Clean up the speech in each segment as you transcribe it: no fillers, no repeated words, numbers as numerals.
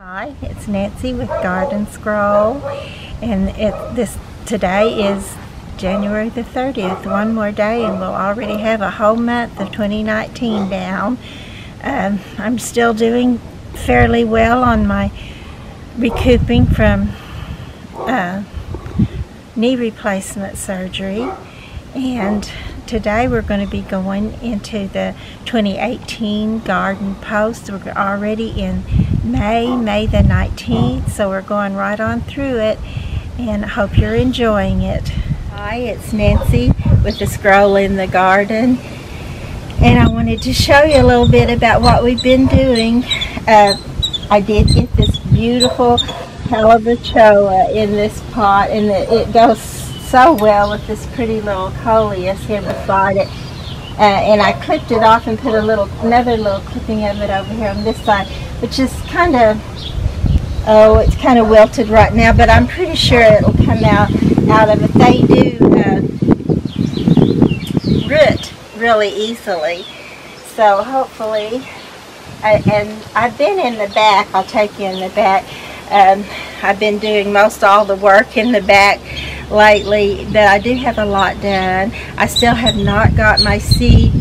Hi, it's Nancy with Garden Scroll, and today is January the 30th. One more day and we'll already have a whole month of 2019 down. I'm still doing fairly well on my recouping from knee replacement surgery, and today we're going to be going into the 2018 garden post. We're already in May the 19th, so we're going right on through it, and I hope you're enjoying it. Hi, it's Nancy with the Scroll in the Garden, and I wanted to show you a little bit about what we've been doing. I did get this beautiful calabachoa in this pot, and it goes so well with this pretty little coleus here beside it. And I clipped it off and put another little clipping of it over here on this side, which is kind of, it's kind of wilted right now, but I'm pretty sure it'll come out of it. They do root really easily, so hopefully. And I've been in the back. I'll take you in the back. I've been doing most all the work in the back lately, but I do have a lot done. I still have not got my seed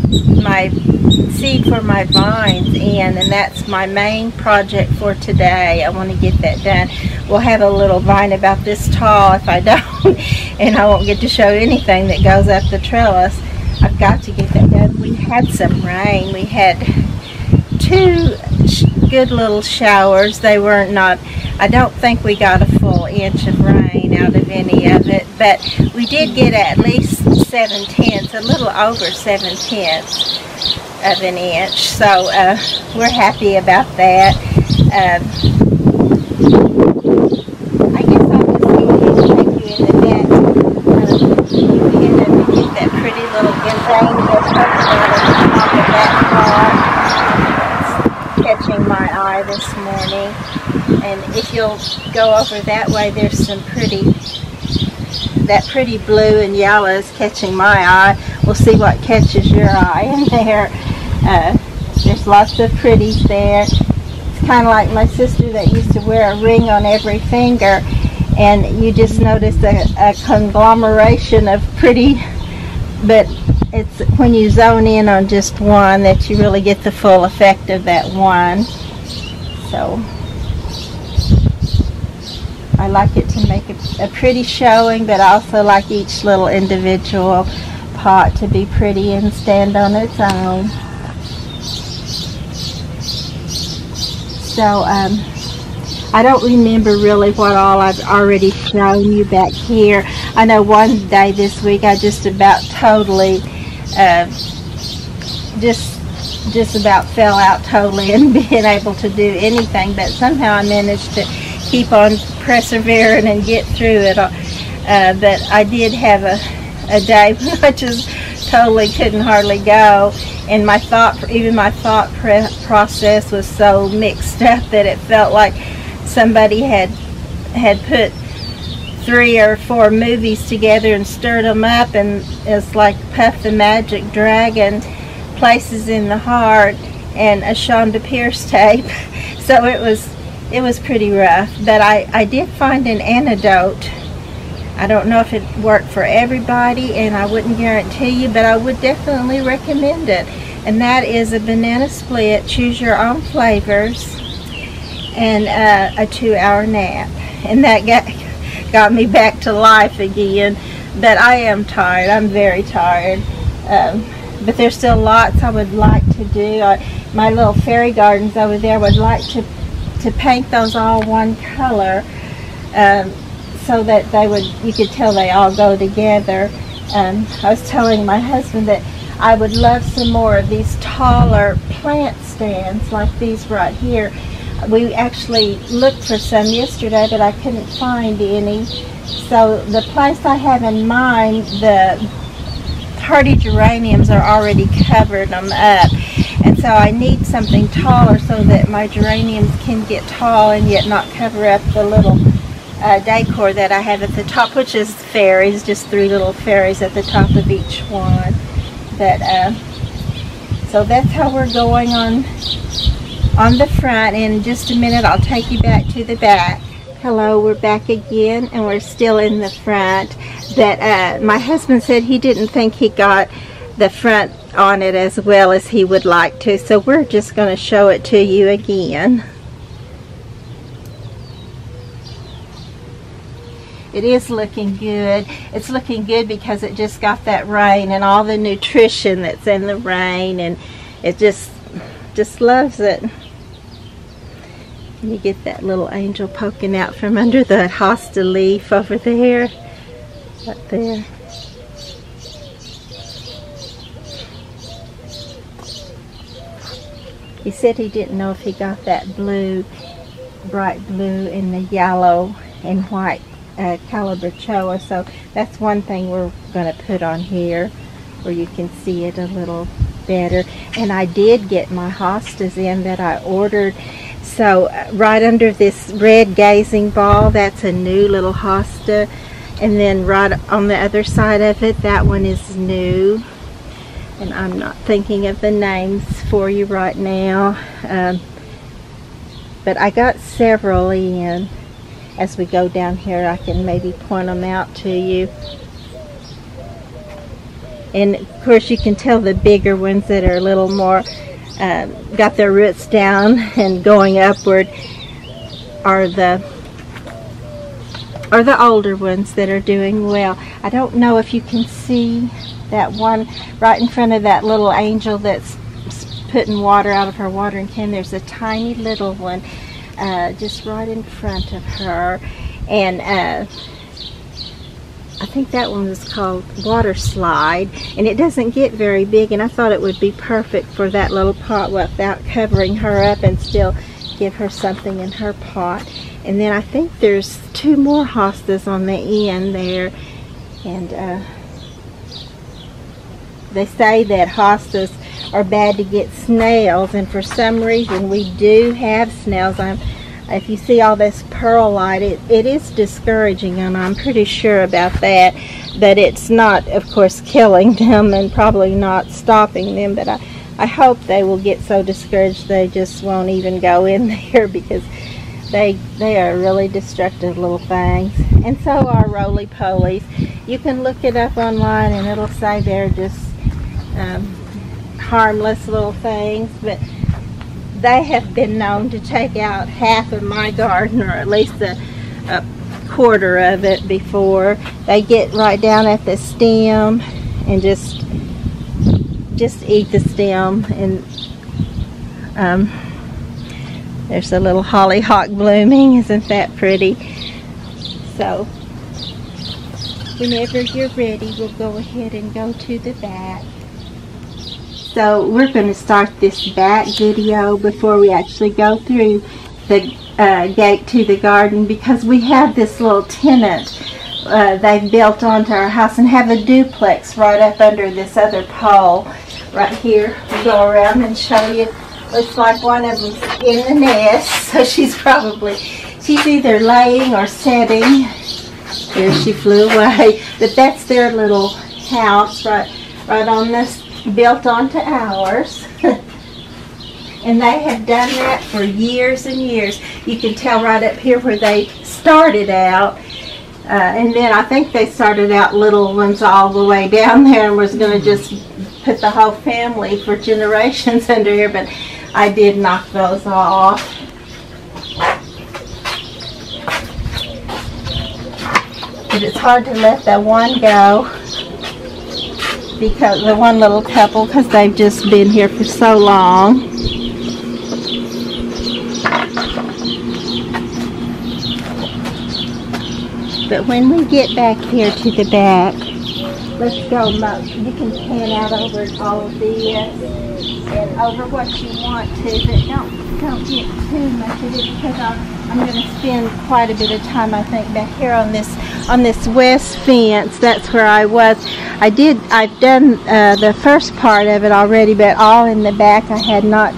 for my vines in, and that's my main project for today. I want to get that done. We'll have a little vine about this tall if I don't, and I won't get to show anything that goes up the trellis. I've got to get that done. We had some rain. We had two good little showers. They were not, I don't think we got a full inch of rain out of any of it, but we did get at least 7/10, a little over 7/10 of an inch, so we're happy about that. I guess I'll just go ahead and take you in the back. You can get that pretty little endangered coconut on the back part. Catching my eye this morning, and if you'll go over that way, there's some that pretty blue and yellow is catching my eye. We'll see what catches your eye in there. There's lots of pretties there. It's kind of like my sister that used to wear a ring on every finger, and you just notice a conglomeration of pretty, but it's when you zone in on just one that you really get the full effect of that one. So I like it to make a pretty showing, but I also like each little individual pot to be pretty and stand on its own. So I don't remember really what all I've already shown you back here. I know one day this week I just about totally just about fell out totally and being able to do anything, but somehow I managed to keep on persevering and get through it. But I did have a day when I just totally couldn't hardly go, and even my thought process was so mixed up that it felt like somebody had put 3 or 4 movies together and stirred them up, and it's like Puff the Magic Dragon, Places in the Heart, and a Shonda Pierce tape. So it was pretty rough, but I did find an antidote. I don't know if it worked for everybody, and I wouldn't guarantee you, but I would definitely recommend it, and that is a banana split, choose your own flavors, and a 2-hour nap, and that got me back to life again. But I am tired. I'm very tired. But there's still lots I would like to do. My little fairy gardens over there, I would like to paint those all one color, so that you could tell they all go together. I was telling my husband that I would love some more of these taller plant stands like these right here. We actually looked for some yesterday, but I couldn't find any. So the place I have in mind, the hardy geraniums are already covered them up, and so I need something taller so that my geraniums can get tall and yet not cover up the little decor that I have at the top, which is fairies, just 3 little fairies at the top of each one. But so that's how we're going on on the front. And in just a minute I'll take you back to the back. Hello, we're back again, and we're still in the front. That my husband said he didn't think he got the front on it as well as he would like to, so we're just going to show it to you again. It is looking good. It's looking good because it just got that rain and all the nutrition that's in the rain, and it just loves it. You get that little angel poking out from under the hosta leaf over there, right there. He said he didn't know if he got that blue, bright blue and the yellow and white calabachoa, so that's one thing we're going to put on here where you can see it a little better. And I did get my hostas in that I ordered. So right under this red gazing ball, that's a new little hosta, and then right on the other side of it, that one is new, and I'm not thinking of the names for you right now, but I got several in. As we go down here, I can maybe point them out to you. And of course you can tell the bigger ones that are a little more got their roots down and going upward are the older ones that are doing well. I don't know if you can see that one right in front of that little angel that's putting water out of her watering can. There's a tiny little one just right in front of her, and I think that one was called Water Slide, and it doesn't get very big, and I thought it would be perfect for that little pot without covering her up and still give her something in her pot. And then I think there's two more hostas on the end there, and they say that hostas are bad to get snails, and for some reason we do have snails. If you see all this perlite, it is discouraging, and I'm pretty sure about that. But it's not, of course, killing them and probably not stopping them. But I hope they will get so discouraged they just won't even go in there, because they are really destructive little things. And so are roly-polies. You can look it up online and it'll say they're just harmless little things, but they have been known to take out half of my garden, or at least a quarter of it before. They get right down at the stem and just eat the stem. And there's a little hollyhock blooming. Isn't that pretty? So whenever you're ready, we'll go ahead and go to the back. So we're going to start this back video before we actually go through the gate to the garden, because we have this little tenant they've built onto our house, and have a duplex right up under this other pole right here. We'll go around and show you. Looks like one of them's in the nest, so she's either laying or setting. There, she flew away. But that's their little house right on this, built onto ours. And they have done that for years and years. You can tell right up here where they started out, and then I think they started out little ones all the way down there, and was going to just put the whole family for generations under here, but I did knock those off. But it's hard to let the one go, because the one little couple, because they've just been here for so long. But when we get back here to the back, let's go. You can pan out over all of this and over what you want to, but don't get too much of it, because I'm going to spend quite a bit of time, I think, back here on this west fence. That's where I was. I've done the first part of it already, but all in the back I had not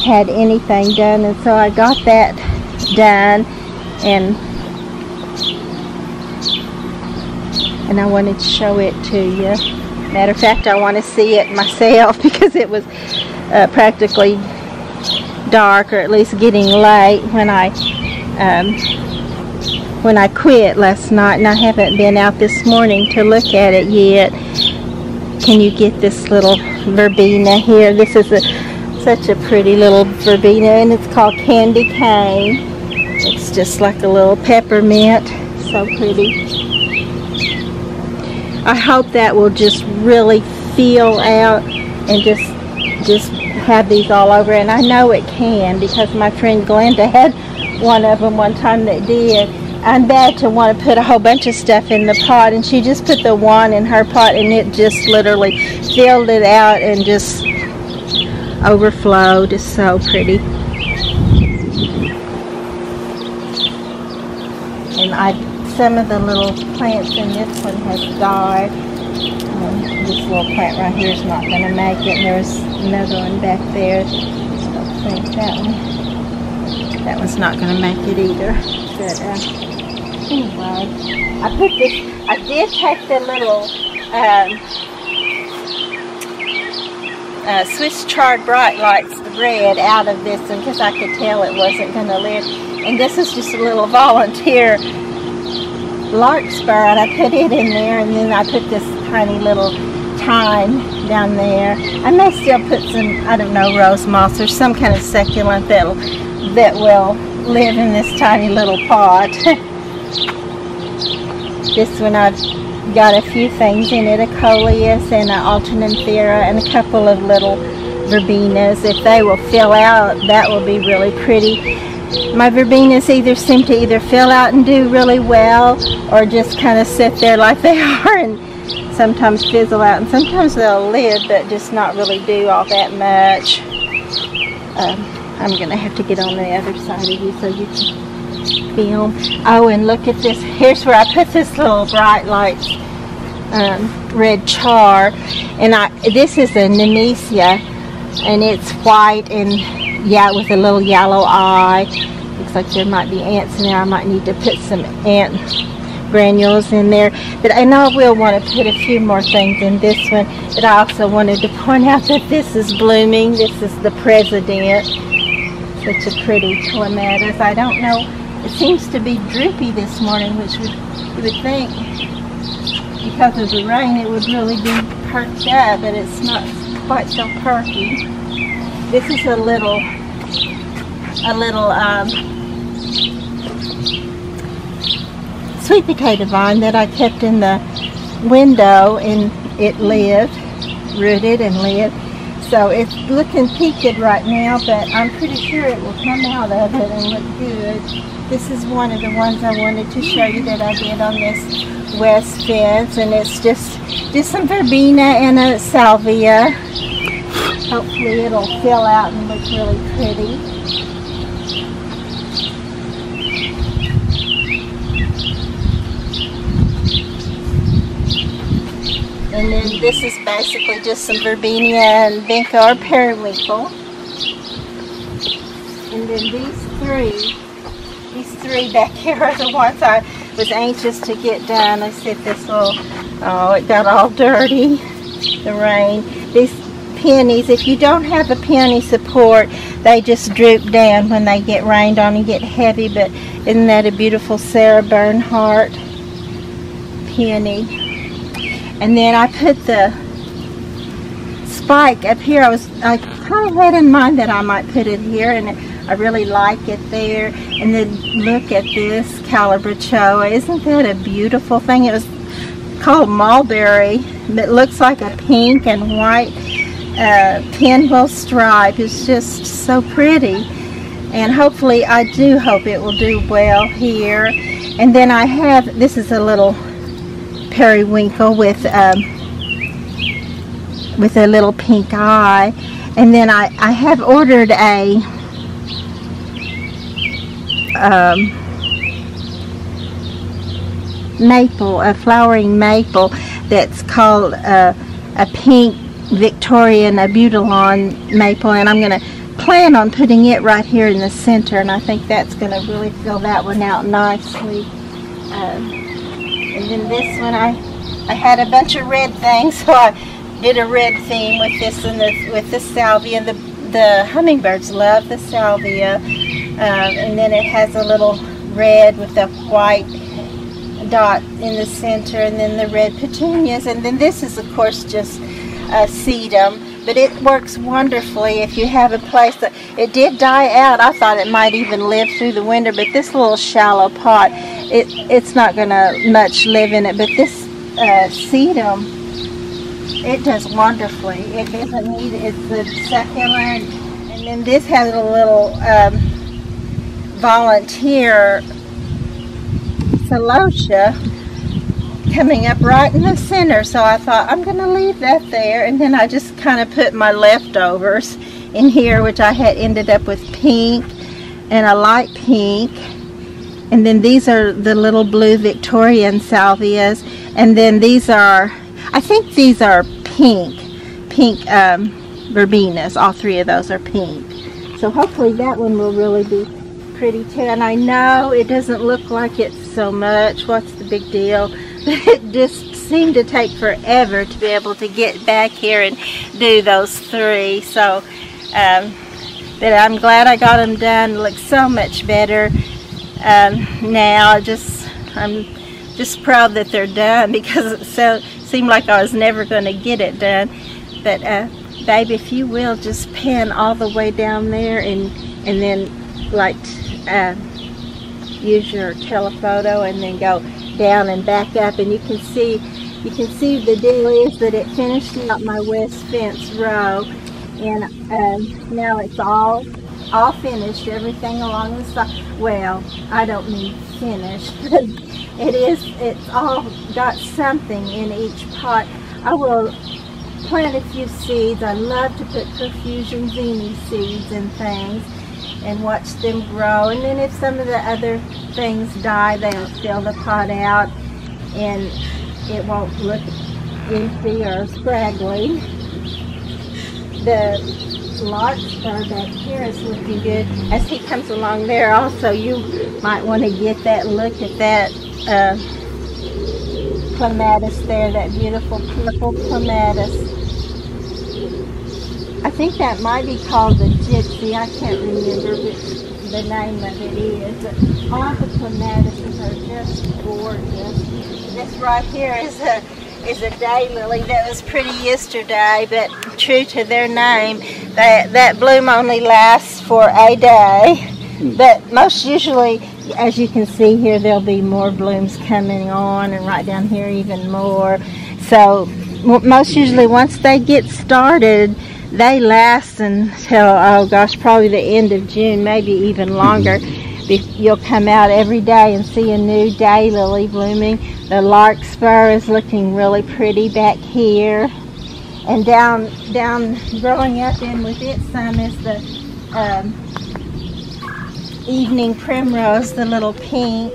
had anything done, and so I got that done, and I wanted to show it to you. Matter of fact, I want to see it myself, because it was practically dark, or at least getting late when I quit last night, and I haven't been out this morning to look at it yet. Can you get this little verbena here? This is such a pretty little verbena, and it's called Candy Cane. It's just like a little peppermint. So pretty. I hope that will just really feel out and just have these all over. And I know it can, because my friend Glenda had one of them one time that did. I'm bad to want to put a whole bunch of stuff in the pot, and she just put the one in her pot, and it just literally filled it out and just overflowed. It's so pretty. And some of the little plants in this one has died. This little plant right here is not going to make it. And there's another one back there. I don't think that one's not going to make it either. But anyway, I did take the little Swiss chard bright lights, the red, out of this one because I could tell it wasn't going to live. And this is just a little volunteer larkspur, and I put it in there, and then I put this tiny little thyme down there. I may still put some, I don't know, rose moss or some kind of succulent that will live in this tiny little pot. This one I've got a few things in it, a coleus and an alternanthera and a couple of little verbenas. If they will fill out, that will be really pretty. My verbenas seem to either fill out and do really well, or just kind of sit there like they are and sometimes fizzle out, and sometimes they'll live but just not really do all that much. I'm going to have to get on the other side of you so you can film. Oh, and look at this. Here's where I put this little bright light red char, and this is a nemesia, and it's white and with a little yellow eye. Looks like there might be ants in there. I might need to put some ant granules in there. And I will want to put a few more things in this one. But I also wanted to point out that this is blooming. This is the president. Such a pretty clematis. I don't know. It seems to be droopy this morning, which you would think because of the rain it would really be perked up, but it's not quite so perky. This is a little sweet potato vine that I kept in the window, and it lived, rooted and lived. So it's looking peaked right now, but I'm pretty sure it will come out of it and look good. This is one of the ones I wanted to show you that I did on this west fence, and it's just some verbena and a salvia. Hopefully it'll fill out and look really pretty. And then this is basically just some verbena and vinca or periwinkle. And then these three back here are the ones I was anxious to get done. I said this little, oh, it got all dirty, the rain. These peonies, if you don't have a peony support, they just droop down when they get rained on and get heavy. But isn't that a beautiful Sarah Bernhardt peony? And then I put the spike up here. I kind of had in mind that I might put it here, and I really like it there. And then look at this calabrachoa. Isn't that a beautiful thing? It was called mulberry. It looks like a pink and white pinwheel stripe. It's just so pretty, and hopefully I do hope it will do well here. And then I have, this is a little periwinkle with a little pink eye. And then I have ordered a maple, a flowering maple that's called a pink Victorian Abutilon maple, and I'm going to plan on putting it right here in the center, and I think that's going to really fill that one out nicely. And then this one, I had a bunch of red things, so I did a red theme with this and with the salvia, and the hummingbirds love the salvia, and then it has a little red with a white dot in the center, and then the red petunias, and then this is of course just sedum, but it works wonderfully if you have a place that it did die out. I thought it might even live through the winter, but this little shallow pot, it's not gonna much live in it, but this sedum, it does wonderfully. It doesn't need it. It's the succulent, and then this has a little volunteer celosia coming up right in the center, so I thought I'm going to leave that there, and then I just kind of put my leftovers in here, which I had ended up with pink and a light pink, and then these are the little blue Victorian salvias, and then these are, I think these are pink verbenas. All three of those are pink, so hopefully that one will really be pretty too. And I know it doesn't look like it's so much, what's the big deal, but it just seemed to take forever to be able to get back here and do those three. So but I'm glad I got them done. It looks so much better now. I'm just proud that they're done, because it seemed like I was never going to get it done. But babe, if you will just pan all the way down there, and then like use your telephoto and then go down and back up, and you can see the deal is that it finished out my west fence row, and now it's all finished, everything along the side. Well, I don't mean finished, but it's all got something in each pot. I will plant a few seeds. I love to put profusion zinni seeds and things and watch them grow, and then if some of the other things die, they'll fill the pot out and it won't look empty or scraggly. The larkspur back here is looking good. As he comes along there also, you might want to get that look at that clematis there, that beautiful purple clematis. I think that might be called the gypsy. I can't remember which the name of it is. But all the clematises are just gorgeous. This right here is a daylily that was pretty yesterday, but true to their name, that bloom only lasts for a day. But most usually, as you can see here, there'll be more blooms coming on, and right down here even more. So most usually once they get started, they last until, oh gosh, probably the end of June, maybe even longer. You'll come out every day and see a new daylily blooming. The larkspur is looking really pretty back here. And down growing up in with it some is the evening primrose, the little pink.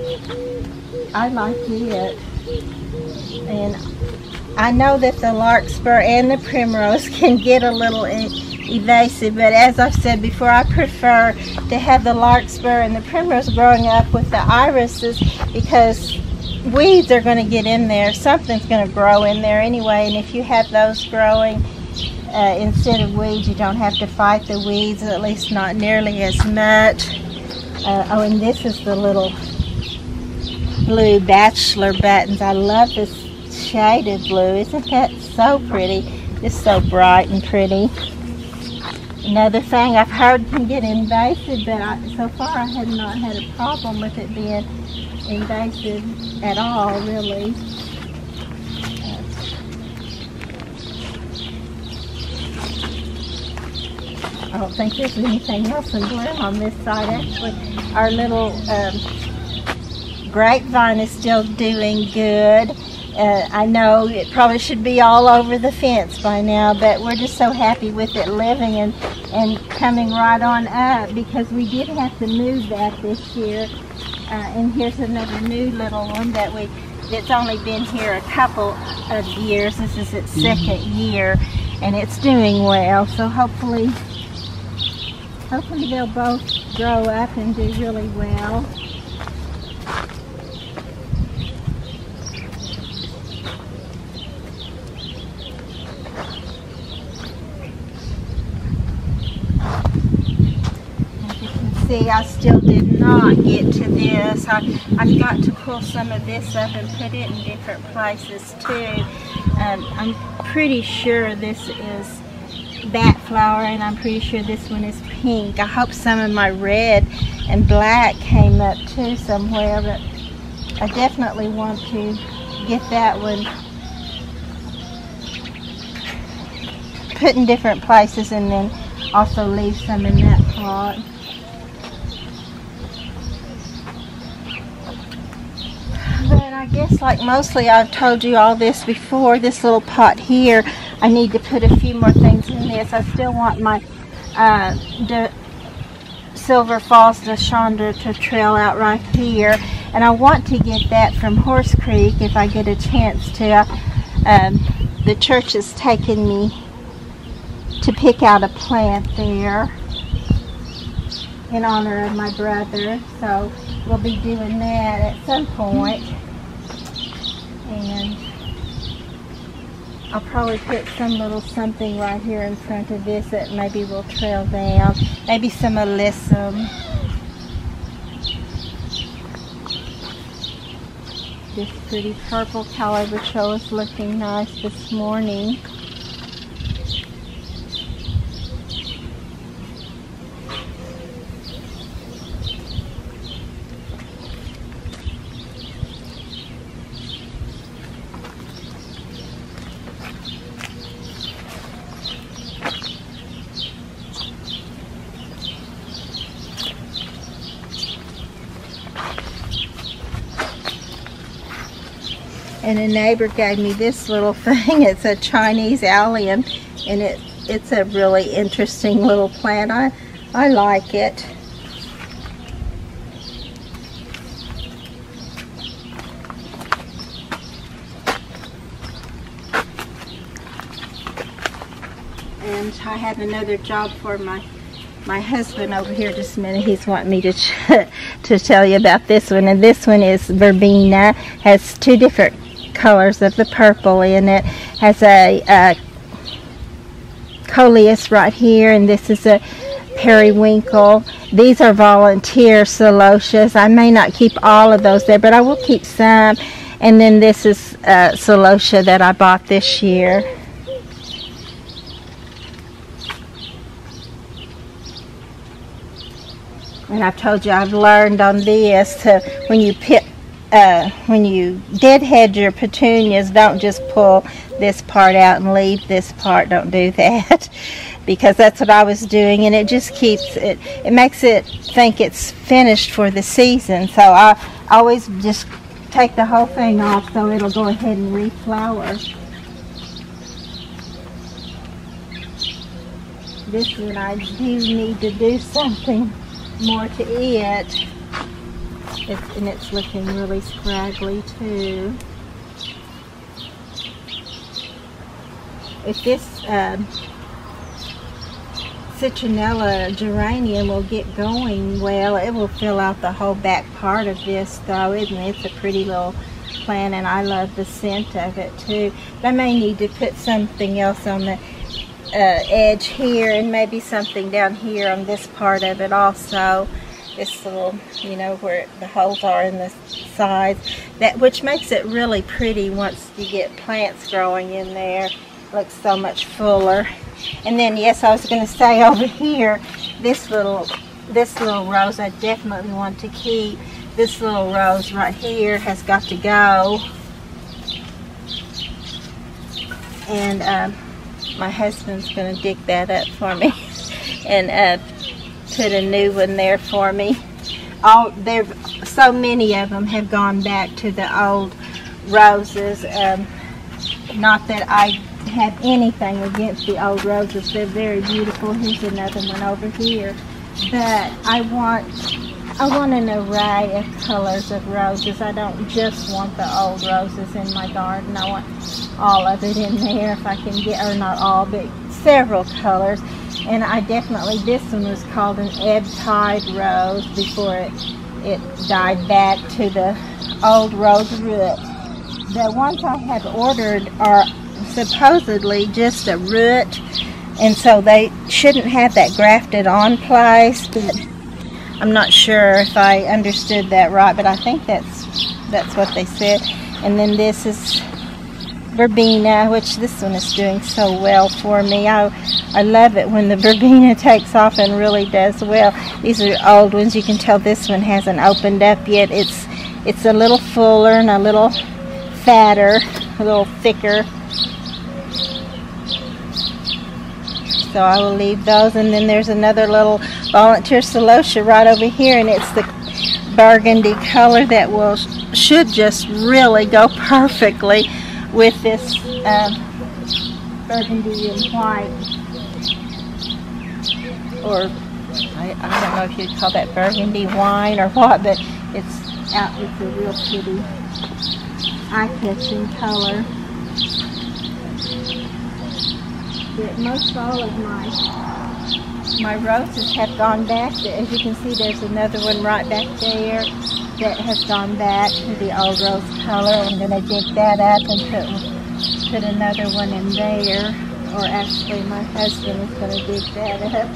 I like it. And I know that the larkspur and the primrose can get a little evasive, but as I've said before, I prefer to have the larkspur and the primrose growing up with the irises, because weeds are going to get in there. Something's going to grow in there anyway, and if you have those growing instead of weeds, you don't have to fight the weeds, at least not nearly as much. Oh, and this is the little blue bachelor buttons. I love this shaded blue. Isn't that so pretty? It's so bright and pretty. Another thing I've heard can get invasive, but so far I have not had a problem with it being invasive at all, really. I don't think there's anything else in bloom on this side. Actually, our little grapevine is still doing good. I know it probably should be all over the fence by now, but we're just so happy with it living and coming right on up, because we did have to move that this year. And here's another new little one it's only been here a couple of years. This is its second year, and it's doing well. So hopefully they'll both grow up and do really well. see, I still did not get to this. I've got to pull some of this up and put it in different places too. I'm pretty sure this is bat flower, and I'm pretty sure this one is pink. I hope some of my red and black came up too somewhere, but I definitely want to get that one put in different places, and then also leave some in that pot. But I guess, like mostly I've told you all this before, this little pot here, I need to put a few more things in this. I still want my Silver Falls DeChandra to trail out right here, and I want to get that from Horse Creek if I get a chance to. The church has taken me to pick out a plant there in honor of my brother, so we'll be doing that at some point. And I'll probably put some little something right here in front of this that maybe will trail down. Maybe some alyssum. This pretty purple calabash is looking nice this morning. And a neighbor gave me this little thing. It's a Chinese allium, and it's a really interesting little plant. I like it. And I have another job for my husband over here. Just a minute, he's wanting me to tell you about this one. And this one is verbena. Has two different colors of the purple in it. Has a coleus right here, and this is a periwinkle. These are volunteer celotias. I may not keep all of those there, but I will keep some. And then this is celotia that I bought this year. And I've told you I've learned on this to, when you deadhead your petunias, don't just pull this part out and leave this part. Don't do that, because that's what I was doing, and it just keeps it. It makes it think it's finished for the season. So I always just take the whole thing off so it'll go ahead and reflower. This one I do need to do something more to it. And it's looking really scraggly too. If this citronella geranium will get going well, it will fill out the whole back part of this though, isn't it? It's a pretty little plant, and I love the scent of it too. But I may need to put something else on the edge here, and maybe something down here on this part of it also. This little, you know, where the holes are in the sides, which makes it really pretty once you get plants growing in there. Looks so much fuller. And then, yes, I was going to say over here, this little rose I definitely want to keep. This little rose right here has got to go. And my husband's going to dig that up for me and put a new one there for me. So many of them have gone back to the old roses. Not that I have anything against the old roses. They're very beautiful. Here's another one over here. But I want an array of colors of roses. I don't just want the old roses in my garden. I want all of it in there if I can get, or not all, but several colors. And I definitely, this one was called an ebb tide rose before it died back to the old rose root. The ones I have ordered are supposedly just a root, and so they shouldn't have that grafted on place, but I'm not sure if I understood that right, but I think that's what they said. And then this is verbena, which this one is doing so well for me. I love it when the verbena takes off and really does well. These are old ones. You can tell this one hasn't opened up yet. It's a little fuller and a little fatter, a little thicker. So I will leave those. And then there's another little volunteer celosia right over here, and it's the burgundy color that should just really go perfectly with this burgundy and white, or I don't know if you'd call that burgundy wine or what, but it's a real pretty eye-catching color. But most all of my roses have gone back. As you can see, there's another one right back there that has gone back to the old rose color. I'm going to dig that up and put another one in there. Or actually, my husband is going to dig that up.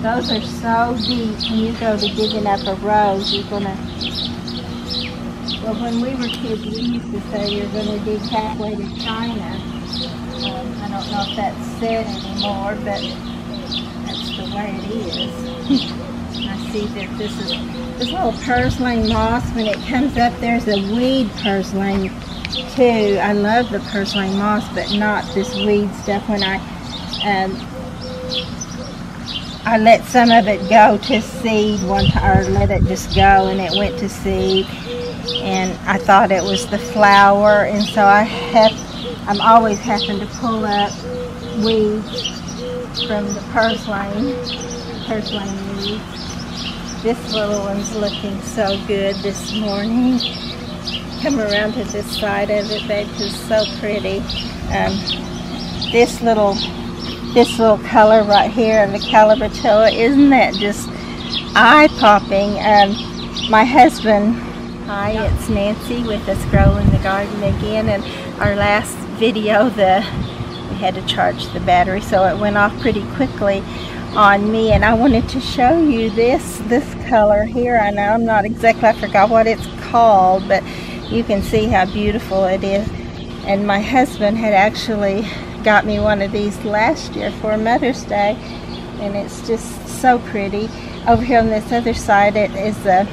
Those are so deep. When you go to digging up a rose, you're going to... Well, when we were kids, we used to say you're going to dig halfway to China. I don't know if that's said anymore, but that's the way it is. I see that this little purslane moss, when it comes up, there's a weed purslane too. I love the purslane moss, but not this weed stuff. When I let some of it go to seed one time, or let it just go, and it went to seed, and I thought it was the flower, and so I'm always having to pull up weeds from the purslane weeds. This little one's looking so good this morning. Come around to this side of it, babe, it's so pretty. This little color right here of the Calabratoa, isn't that just eye-popping? My husband, hi, it's Nancy with us growing the garden again, and our last video, we had to charge the battery, so it went off pretty quickly on me, and I wanted to show you this color here. I know I forgot what it's called, but you can see how beautiful it is. And my husband had actually got me one of these last year for Mother's Day, and it's just so pretty. Over here on this other side, it is a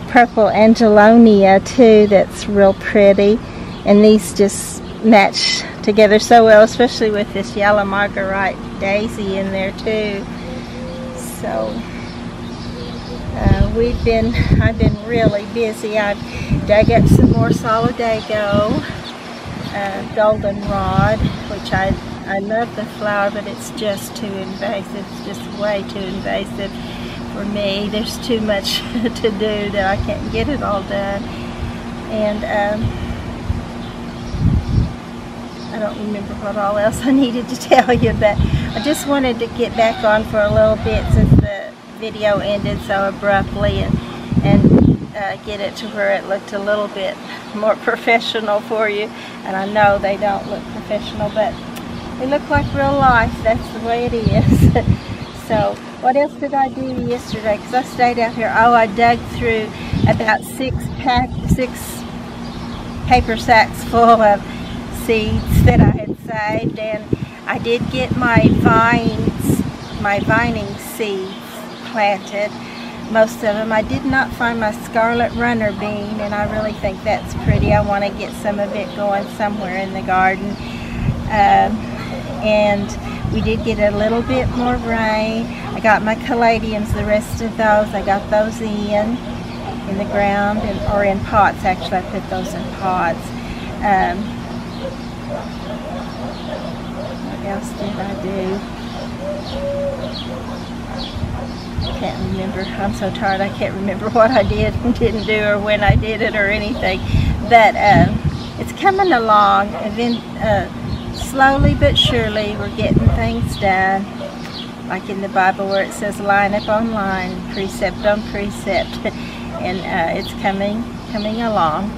purple angelonia too, that's real pretty, and these just match together so well, especially with this yellow marguerite daisy in there too. So I've been really busy. I've dug up some more solidago, goldenrod, which I love the flower, but it's just too invasive. It's just way too invasive for me. There's too much to do that I can't get it all done. And I don't remember what all else I needed to tell you, but I just wanted to get back on for a little bit since the video ended so abruptly, and get it to where it looked a little bit more professional for you. And I know they don't look professional, but they look like real life. That's the way it is. So what else did I do yesterday? Because I stayed out here. Oh, I dug through about 6 paper sacks full of seeds that I had saved, and I did get my vining seeds planted, most of them. I did not find my scarlet runner bean, and I really think that's pretty. I want to get some of it going somewhere in the garden. And we did get a little bit more rain. I got my caladiums, the rest of those, I got those in the ground, or in pots. Actually, I put those in pots. What else did I do? I can't remember. I'm so tired I can't remember what I did and didn't do, or when I did it, or anything. But it's coming along, and then slowly but surely we're getting things done, like in the Bible where it says line upon line, precept on precept, and it's coming along.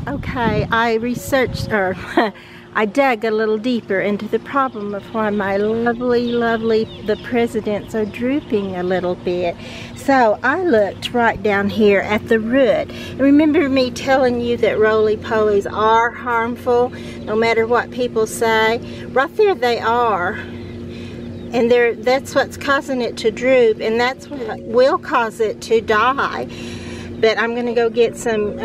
Okay, I researched, or I dug a little deeper into the problem of why my the presidents are drooping a little bit. So I looked right down here at the root. Remember me telling you that roly-polies are harmful, no matter what people say? Right there they are. And that's what's causing it to droop, and that's what will cause it to die. But I'm going to go get some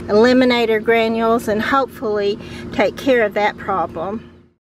eliminator granules and hopefully take care of that problem.